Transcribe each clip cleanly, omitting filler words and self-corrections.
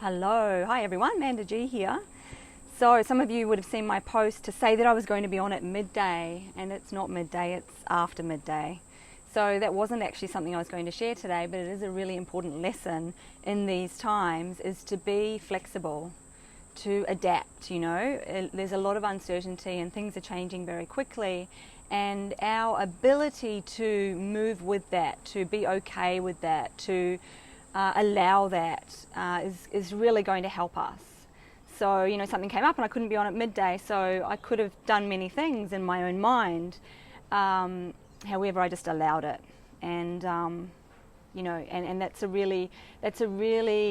Hello, hi everyone, Manda G here. So some of you would have seen my post to say that I was going to be on at midday, and it's not midday, it's after midday. So that wasn't actually something I was going to share today, but it is a really important lesson in these times, is to be flexible, to adapt. There's a lot of uncertainty and things are changing very quickly, and our ability to move with that, to be okay with that, to allow that is really going to help us. So, something came up and I couldn't be on at midday, so I could have done many things in my own mind. However, I just allowed it. And, and that's a really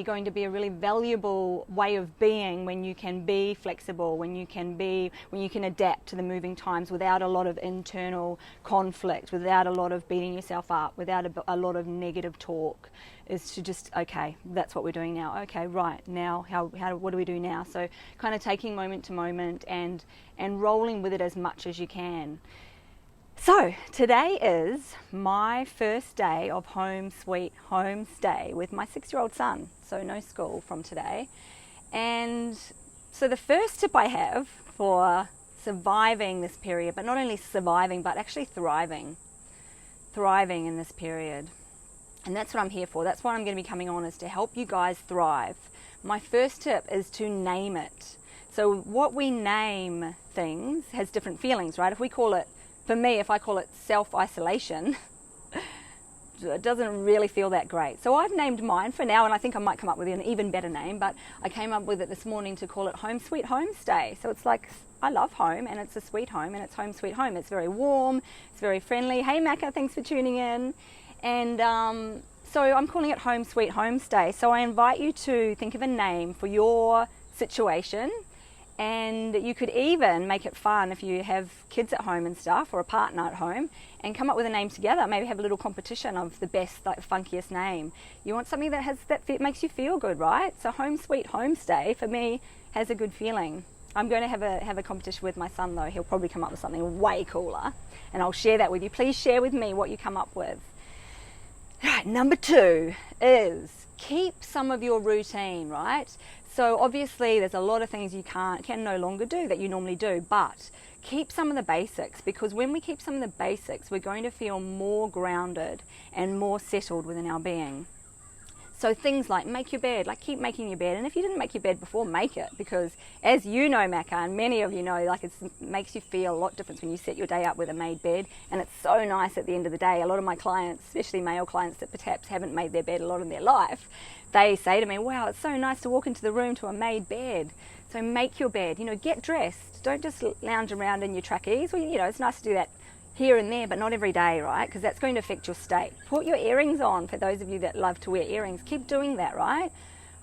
going to be a really valuable way of being, when you can be flexible, when you can adapt to the moving times without a lot of internal conflict, without a lot of beating yourself up, without a lot of negative talk. Is to just, okay, that's what we're doing now. Okay, right, now what do we do now? So kind of taking moment to moment and rolling with it as much as you can. So today is my first day of home sweet home stay with my 6-year-old son. So no school from today. And so the first tip I have for surviving this period, but not only surviving, but actually thriving in this period. And that's what I'm here for. That's what I'm going to be coming on, is to help you guys thrive. My first tip is to name it. So what we name things has different feelings, right? If I call it self-isolation, it doesn't really feel that great. So I've named mine for now, and I think I might come up with an even better name, but I came up with it this morning to call it Home Sweet Homestay. So it's like, I love home, and it's a sweet home, and it's home sweet home. It's very warm, it's very friendly. Hey Macca, thanks for tuning in. And so I'm calling it Home Sweet Homestay. So I invite you to think of a name for your situation, and you could even make it fun if you have kids at home and stuff, or a partner at home, and come up with a name together. Maybe have a little competition of the best, like funkiest name. You want something that makes you feel good, right? So Home Sweet Homestay for me has a good feeling. I'm going to have a competition with my son though. He'll probably come up with something way cooler, and I'll share that with you. Please share with me what you come up with. Right, number 2 is keep some of your routine, right? So obviously there's a lot of things you can no longer do that you normally do, but keep some of the basics, because when we keep some of the basics, we're going to feel more grounded and more settled within our being. So things like make your bed, like keep making your bed. And if you didn't make your bed before, make it, because as you know, Macca, and many of you know, like it makes you feel a lot different when you set your day up with a made bed. And it's so nice at the end of the day. A lot of my clients, especially male clients that perhaps haven't made their bed a lot in their life, they say to me, wow, it's so nice to walk into the room to a made bed. So make your bed, get dressed. Don't just lounge around in your trackies. Well, it's nice to do that here and there, but not every day, right? Because that's going to affect your state. Put your earrings on, for those of you that love to wear earrings. Keep doing that, right?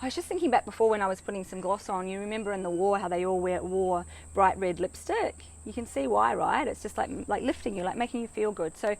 I was just thinking back before, when I was putting some gloss on, you remember in the war how they all wore bright red lipstick? You can see why, right? It's just like lifting you, like making you feel good. So,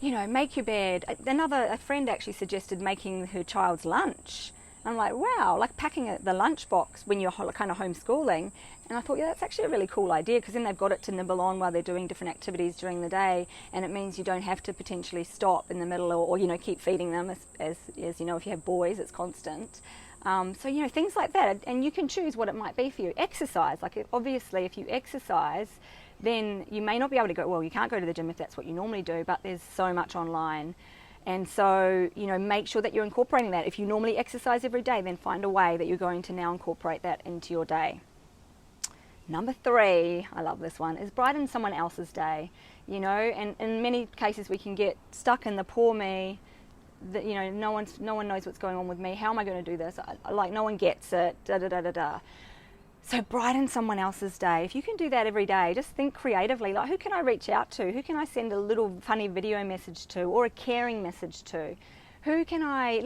make your bed. A friend actually suggested making her child's lunch. I'm like, wow, like packing the lunchbox when you're kind of homeschooling. And I thought, yeah, that's actually a really cool idea, because then they've got it to nibble on while they're doing different activities during the day, and it means you don't have to potentially stop in the middle or keep feeding them, as if you have boys, it's constant. So, things like that. And you can choose what it might be for you. Exercise, obviously if you exercise, then you may not be able to go, well, you can't go to the gym if that's what you normally do, but there's so much online. And so, make sure that you're incorporating that. If you normally exercise every day, then find a way that you're going to now incorporate that into your day. Number 3, I love this one, is brighten someone else's day. And in many cases we can get stuck in the poor me, that, no one knows what's going on with me. How am I going to do this? No one gets it, da-da-da-da-da. So brighten someone else's day. If you can do that every day, just think creatively, like who can I reach out to? Who can I send a little funny video message to, or a caring message to? Who can I,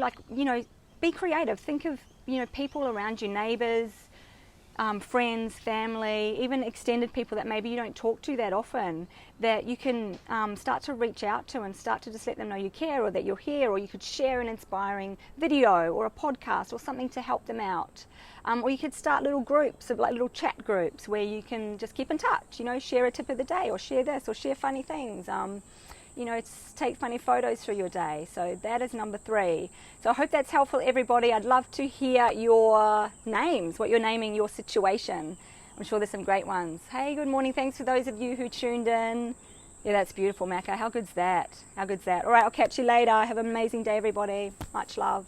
be creative. Think of, people around you, neighbours, friends, family, even extended people that maybe you don't talk to that often, that you can start to reach out to and start to just let them know you care, or that you're here, or you could share an inspiring video or a podcast or something to help them out. Or you could start little groups of little chat groups where you can just keep in touch, share a tip of the day, or share this, or share funny things. take funny photos through your day. So that is number 3. So I hope that's helpful, everybody. I'd love to hear your names, what you're naming your situation. I'm sure there's some great ones. Hey, good morning. Thanks for those of you who tuned in. Yeah, that's beautiful, Macca. How good's that? How good's that? All right, I'll catch you later. Have an amazing day, everybody. Much love.